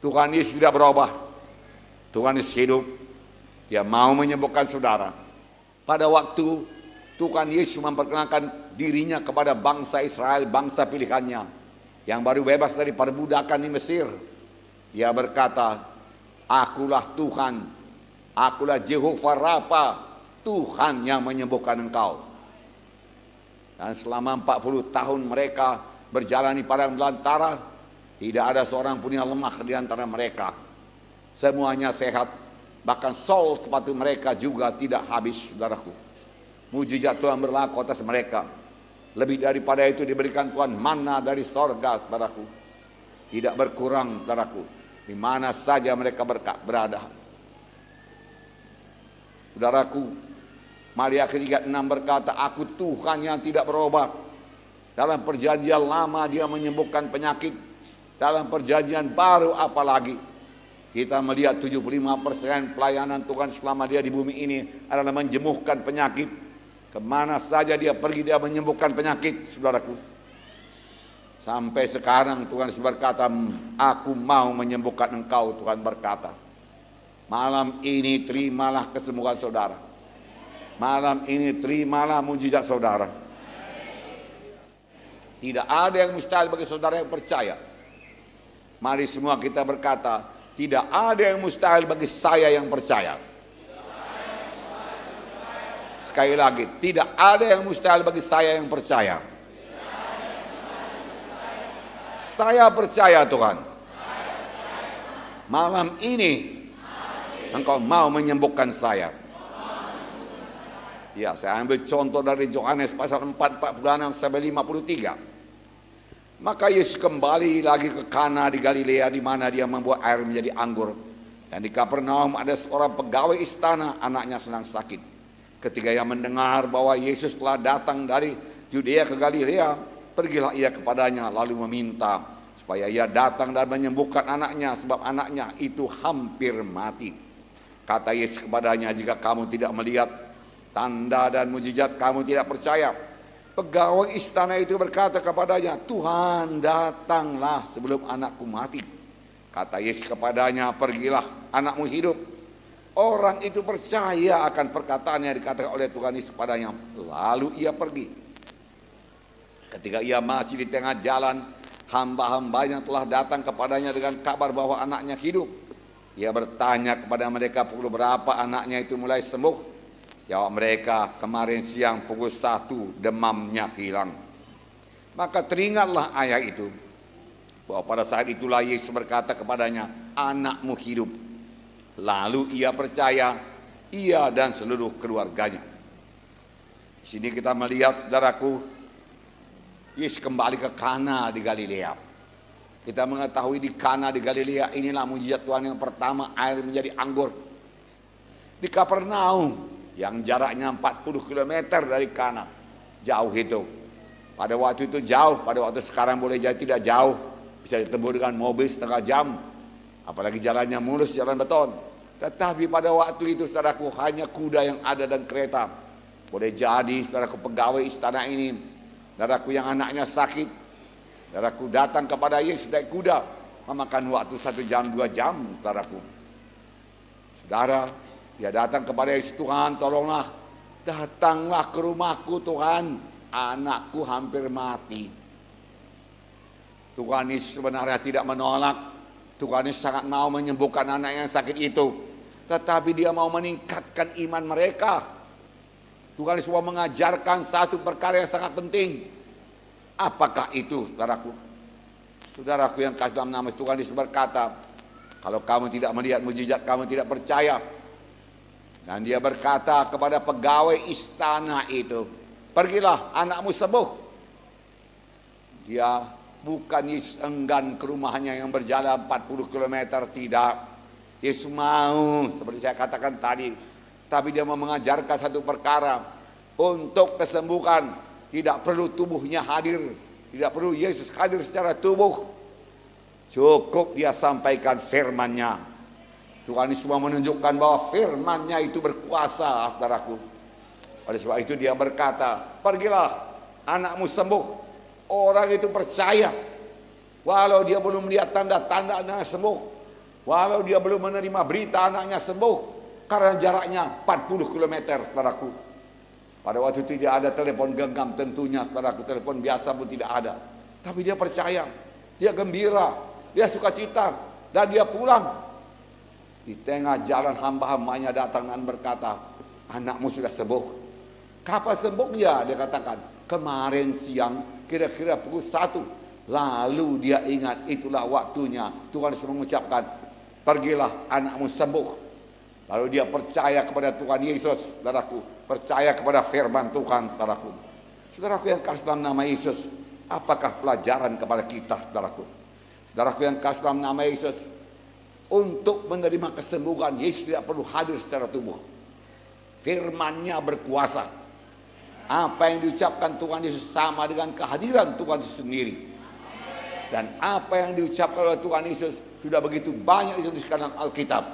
Tuhan Yesus tidak berubah. Tuhan Yesus hidup. Dia mau menyembuhkan saudara. Pada waktu Tuhan Yesus memperkenalkan dirinya kepada bangsa Israel, bangsa pilihannya, yang baru bebas dari perbudakan di Mesir. Dia berkata, akulah Tuhan, akulah Jehovah Rafa, Tuhan yang menyembuhkan engkau. Dan selama 40 tahun mereka berjalan di padang belantara, tidak ada seorang pun yang lemah di antara mereka. Semuanya sehat, bahkan sol sepatu mereka juga tidak habis, saudaraku. Mujizat Tuhan berlaku atas mereka. Lebih daripada itu diberikan Tuhan mana dari sorga, saudaraku. Tidak berkurang, saudaraku. Di mana saja mereka berada. Saudaraku, Maliaki 3:6 berkata, aku Tuhan yang tidak berubah. Dalam perjanjian lama dia menyembuhkan penyakit. Dalam perjanjian baru apalagi. Kita melihat 75% pelayanan Tuhan selama dia di bumi ini adalah menyembuhkan penyakit. Kemana saja dia pergi dia menyembuhkan penyakit, saudaraku. Sampai sekarang Tuhan berkata, aku mau menyembuhkan engkau, Tuhan berkata. Malam ini terimalah kesembuhan saudara. Malam ini terimalah mujizat saudara. Tidak ada yang mustahil bagi saudara yang percaya. Mari semua kita berkata, tidak ada yang mustahil bagi saya yang percaya. Sekali lagi, tidak ada yang mustahil bagi saya yang percaya. Saya percaya Tuhan. Malam ini engkau mau menyembuhkan saya. Ya, saya ambil contoh dari Yohanes pasal 4, 46 sampai 53. Maka Yesus kembali lagi ke Kana di Galilea, di mana dia membuat air menjadi anggur. Dan di Kapernaum ada seorang pegawai istana, anaknya sedang sakit. Ketika ia mendengar bahwa Yesus telah datang dari Yudea ke Galilea, pergilah ia kepadanya lalu meminta supaya ia datang dan menyembuhkan anaknya, sebab anaknya itu hampir mati. Kata Yesus kepadanya, jika kamu tidak melihat tanda dan mujizat, kamu tidak percaya. Pegawai istana itu berkata kepadanya, Tuhan, datanglah sebelum anakku mati. Kata Yesus kepadanya, pergilah, anakmu hidup. Orang itu percaya akan perkataan yang dikatakan oleh Tuhan Yesus kepadanya. Lalu ia pergi. Ketika ia masih di tengah jalan, hamba-hambanya telah datang kepadanya dengan kabar bahwa anaknya hidup. Ia bertanya kepada mereka pukul berapa anaknya itu mulai sembuh. Jawab mereka, kemarin siang pukul 1 demamnya hilang. Maka teringatlah ayah itu, bahwa pada saat itulah Yesus berkata kepadanya, anakmu hidup. Lalu ia percaya, ia dan seluruh keluarganya. Di sini kita melihat, saudaraku, Yesus kembali ke Kana di Galilea. Kita mengetahui di Kana di Galilea inilah mujizat Tuhan yang pertama, air menjadi anggur. Di Kapernaum yang jaraknya 40 km dari Kana, jauh itu. Pada waktu itu jauh, pada waktu sekarang boleh jadi tidak jauh, bisa ditempuh dengan mobil setengah jam, apalagi jalannya mulus, jalan beton. Tetapi pada waktu itu, saudaraku, hanya kuda yang ada dan kereta. Boleh jadi, saudaraku, pegawai istana ini, saudaraku yang anaknya sakit, saudaraku datang kepada Yesus naik kuda, memakan waktu 1 jam 2 jam, saudaraku. Saudara, dia datang kepada Yesus, Tuhan tolonglah, datanglah ke rumahku Tuhan, anakku hampir mati. Tuhan Yesus sebenarnya tidak menolak, Tuhan Yesus sangat mau menyembuhkan anak yang sakit itu. Tetapi dia mau meningkatkan iman mereka. Tuhan Yesus mau mengajarkan satu perkara yang sangat penting. Apakah itu, saudaraku? Saudaraku yang kasih dalam nama Tuhan Yesus berkata, kalau kamu tidak melihat mujizat, kamu tidak percaya. Dan dia berkata kepada pegawai istana itu, pergilah, anakmu sembuh. Dia bukan Yesus enggan ke rumahnya yang berjalan 40 km, tidak. Yesus mau, seperti saya katakan tadi. Tapi dia mau mengajarkan satu perkara. Untuk kesembuhan, tidak perlu tubuhnya hadir. Tidak perlu Yesus hadir secara tubuh. Cukup dia sampaikan firman-Nya. Tuhan Yesus mau menunjukkan bahwa firman-Nya itu berkuasa, saudaraku. Oleh sebab itu dia berkata, pergilah, anakmu sembuh. Orang itu percaya. Walau dia belum melihat tanda-tanda anaknya sembuh. Walau dia belum menerima berita anaknya sembuh, karena jaraknya 40 km, saudaraku. Pada waktu itu tidak ada telepon genggam tentunya, saudaraku, telepon biasa pun tidak ada. Tapi dia percaya, dia gembira, dia sukacita, dan dia pulang. Di tengah jalan hamba-hambanya datang dan berkata, anakmu sudah sembuh. Kapan sembuhnya? Dia katakan, kemarin siang kira-kira pukul 1. Lalu dia ingat itulah waktunya Tuhan Yesus mengucapkan, pergilah anakmu sembuh. Lalu dia percaya kepada Tuhan Yesus, saudaraku. Percaya kepada firman Tuhan, saudaraku. Saudaraku yang kasih dalam nama Yesus, apakah pelajaran kepada kita, saudaraku? Saudaraku yang kasih dalam nama Yesus, untuk menerima kesembuhan, Yesus tidak perlu hadir secara tubuh. Firman-Nya berkuasa. Apa yang diucapkan Tuhan Yesus sama dengan kehadiran Tuhan Yesus sendiri. Dan apa yang diucapkan oleh Tuhan Yesus sudah begitu banyak dituliskan dalam Alkitab.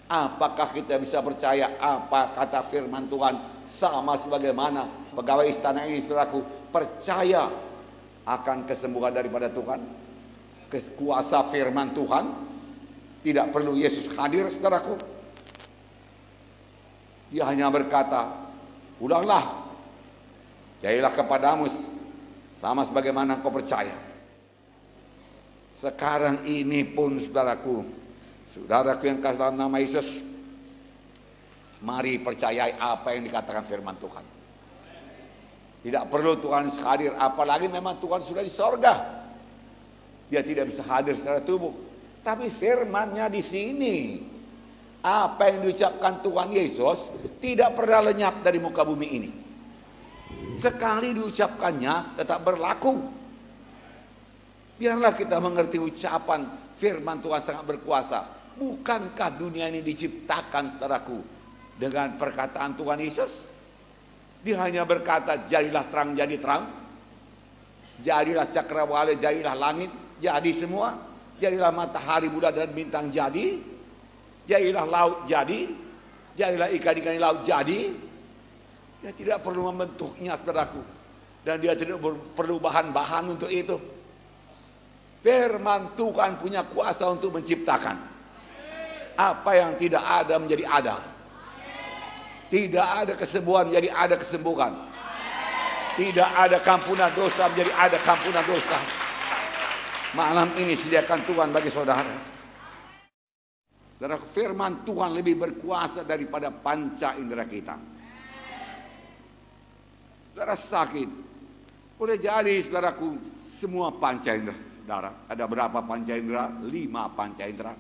Apakah kita bisa percaya apa kata firman Tuhan sama sebagaimana pegawai istana ini, saudaraku, percaya akan kesembuhan daripada Tuhan, kuasa firman Tuhan. Tidak perlu Yesus hadir, saudaraku. Dia hanya berkata, ulanglah, jadilah kepadamu sama sebagaimana engkau percaya. Sekarang ini pun, saudaraku yang kasih dalam nama Yesus, mari percayai apa yang dikatakan firman Tuhan. Tidak perlu Tuhan hadir, apalagi memang Tuhan sudah di sorga. Dia tidak bisa hadir secara tubuh. Tapi firman-Nya di sini, apa yang diucapkan Tuhan Yesus tidak pernah lenyap dari muka bumi ini. Sekali diucapkannya tetap berlaku. Biarlah kita mengerti ucapan firman Tuhan sangat berkuasa. Bukankah dunia ini diciptakan, saudaraku, dengan perkataan Tuhan Yesus? Dia hanya berkata, jadilah terang, jadi terang. Jadilah cakrawala, jadilah langit, jadi semua. Jadilah matahari, bulan dan bintang, jadi. Jadilah laut, jadi. Jadilah ikan-ikan di laut, jadi. Dia tidak perlu membentuknya, saudaraku. Dan dia tidak perlu bahan-bahan untuk itu. Firman Tuhan punya kuasa untuk menciptakan. Apa yang tidak ada menjadi ada. Tidak ada kesembuhan menjadi ada kesembuhan. Tidak ada kampunan dosa menjadi ada kampunan dosa. Malam ini sediakan Tuhan bagi saudara. Saudara, firman Tuhan lebih berkuasa daripada panca indera kita. Saudara sakit, boleh jadi saudaraku semua panca indera. Saudara, ada berapa panca indera? 5 panca indera.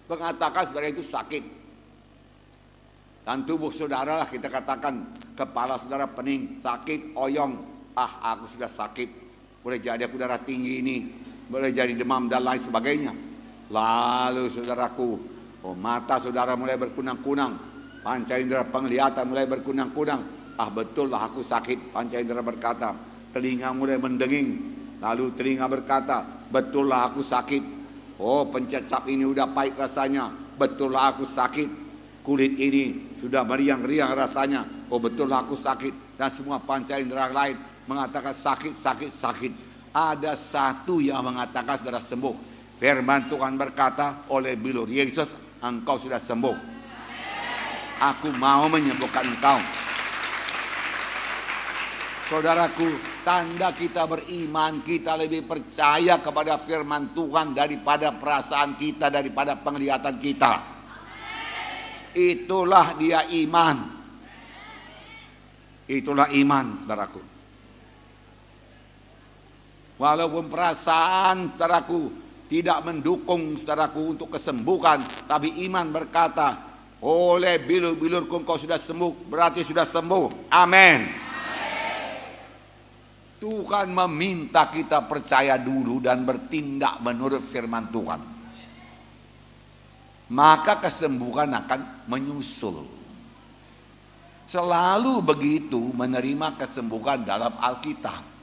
Mengatakan saudara itu sakit. Dan tubuh saudara lah, kita katakan kepala saudara pening, sakit, oyong. Ah, aku sudah sakit. Boleh jadi aku darah tinggi ini, boleh jadi demam dan lain sebagainya. Lalu saudaraku, mata saudara mulai berkunang-kunang, panca indera penglihatan mulai berkunang-kunang. Ah, betul lah aku sakit, panca indera berkata. Telinga mulai mendenging, lalu telinga berkata, betul lah aku sakit. Oh, pencet sap ini udah pahit rasanya, betul lah aku sakit. Kulit ini sudah meriang-riang rasanya, oh betul lah aku sakit. Dan semua panca indera lain mengatakan sakit, sakit, sakit. Ada satu yang mengatakan saudara sembuh. Firman Tuhan berkata, oleh bilur Yesus engkau sudah sembuh. Aku mau menyembuhkan engkau. Saudaraku, tanda kita beriman, kita lebih percaya kepada firman Tuhan daripada perasaan kita, daripada penglihatan kita. Itulah dia iman. Itulah iman, saudaraku. Walaupun perasaan, saudaraku, tidak mendukung, saudaraku, untuk kesembuhan, tapi iman berkata, oleh bilur-bilurku engkau sudah sembuh, berarti sudah sembuh. Amin. Tuhan meminta kita percaya dulu dan bertindak menurut firman Tuhan. Maka kesembuhan akan menyusul. Selalu begitu menerima kesembuhan dalam Alkitab.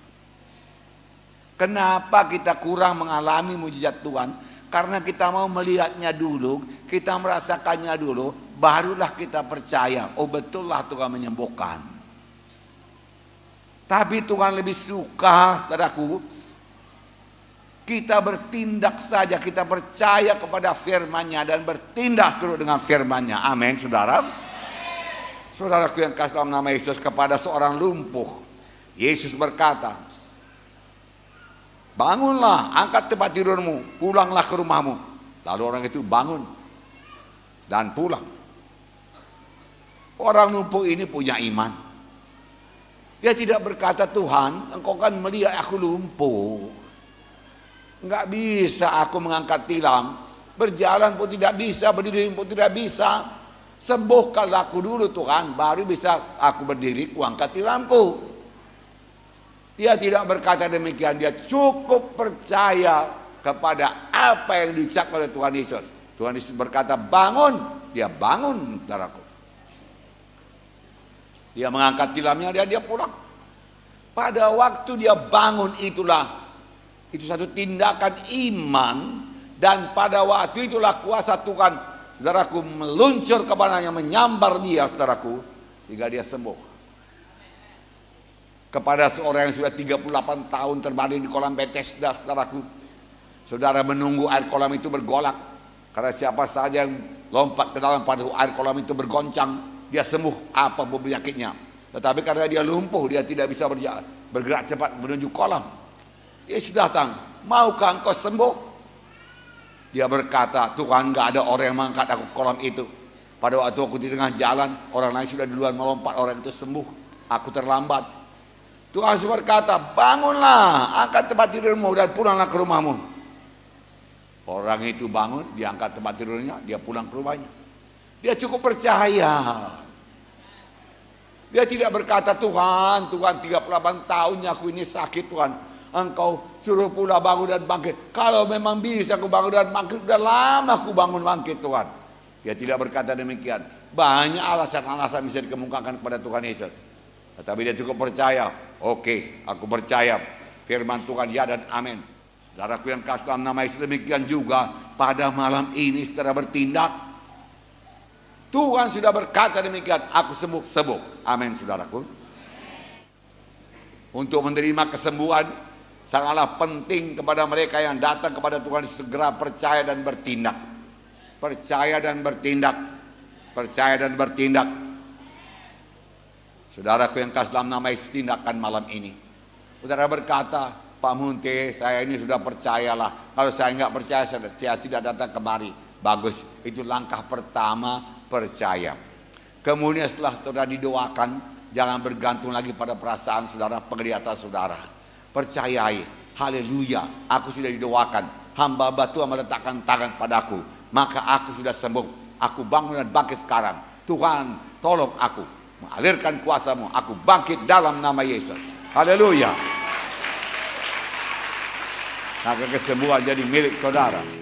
Kenapa kita kurang mengalami mujizat Tuhan? Karena kita mau melihatnya dulu, kita merasakannya dulu, barulah kita percaya, oh betullah Tuhan menyembuhkan. Tapi Tuhan lebih suka, saudaraku, Kita bertindak saja, kita percaya kepada firman-Nya dan bertindak seturut dengan firman-Nya. Amin, saudara. Saudaraku yang kasih dalam nama Yesus, kepada seorang lumpuh, Yesus berkata, bangunlah, angkat tempat tidurmu, pulanglah ke rumahmu. Lalu orang itu bangun dan pulang. Orang lumpuh ini punya iman. Dia tidak berkata, Tuhan, Engkau kan melihat aku lumpuh. Enggak bisa aku mengangkat tilam, berjalan pun tidak bisa, berdiri pun tidak bisa. Sembuhkanlah aku dulu Tuhan, baru bisa aku berdiri, kuangkat tilamku. Dia tidak berkata demikian, dia cukup percaya kepada apa yang diucapkan oleh Tuhan Yesus. Tuhan Yesus berkata bangun, dia bangun, saudaraku. Dia mengangkat tilamnya, dia pulang. Pada waktu dia bangun itulah, itu satu tindakan iman, dan pada waktu itulah kuasa Tuhan, saudaraku, meluncur kepadanya, menyambar dia, saudaraku, hingga dia sembuh. Kepada seorang yang sudah 38 tahun terbaring di kolam Bethesda, saudaraku, saudara menunggu air kolam itu bergolak, karena siapa saja yang lompat ke dalam pada air kolam itu bergoncang, dia sembuh apapun penyakitnya. Tetapi karena dia lumpuh, dia tidak bisa bergerak cepat menuju kolam. Yesus datang, maukah engkau sembuh? Dia berkata, Tuhan, gak ada orang yang mengangkat aku ke kolam itu. Pada waktu aku di tengah jalan, orang lain sudah duluan melompat, orang itu sembuh. Aku terlambat. Tuhan Yesus berkata, bangunlah, angkat tempat tidurmu dan pulanglah ke rumahmu. Orang itu bangun, dia angkat tempat tidurnya, dia pulang ke rumahnya. Dia cukup percaya. Dia tidak berkata, Tuhan 38 tahunnya aku ini sakit, Tuhan, Engkau suruh pula bangun dan bangkit. Kalau memang bisa aku bangun dan bangkit, udah lama aku bangun bangkit, Tuhan. Dia tidak berkata demikian. Banyak alasan-alasan bisa dikemukakan kepada Tuhan Yesus. Tetapi dia cukup percaya. Oke, aku percaya firman Tuhan, ya dan amin. Saudaraku yang kasih dalam nama Yesus, demikian juga pada malam ini saudara bertindak. Tuhan sudah berkata demikian, aku sembuh. Amin, saudaraku. Untuk menerima kesembuhan, sangatlah penting kepada mereka yang datang kepada Tuhan segera percaya dan bertindak. Percaya dan bertindak. Percaya dan bertindak. Saudaraku yang kasih dalam nama Yesus, tindakan malam ini. Saudara berkata, Pak Munte, saya ini sudah percayalah. Kalau saya nggak percaya, saya tidak datang kemari. Bagus, itu langkah pertama, percaya. Kemudian setelah saudara didoakan, jangan bergantung lagi pada perasaan saudara, penglihatan saudara. Percayai, haleluya, aku sudah didoakan, hamba Tuhan meletakkan tangan padaku, maka aku sudah sembuh. Aku bangun dan bangkit sekarang. Tuhan, tolong aku, mengalirkan kuasa-Mu, aku bangkit dalam nama Yesus. Haleluya. Maka kesembuhan jadi milik saudara.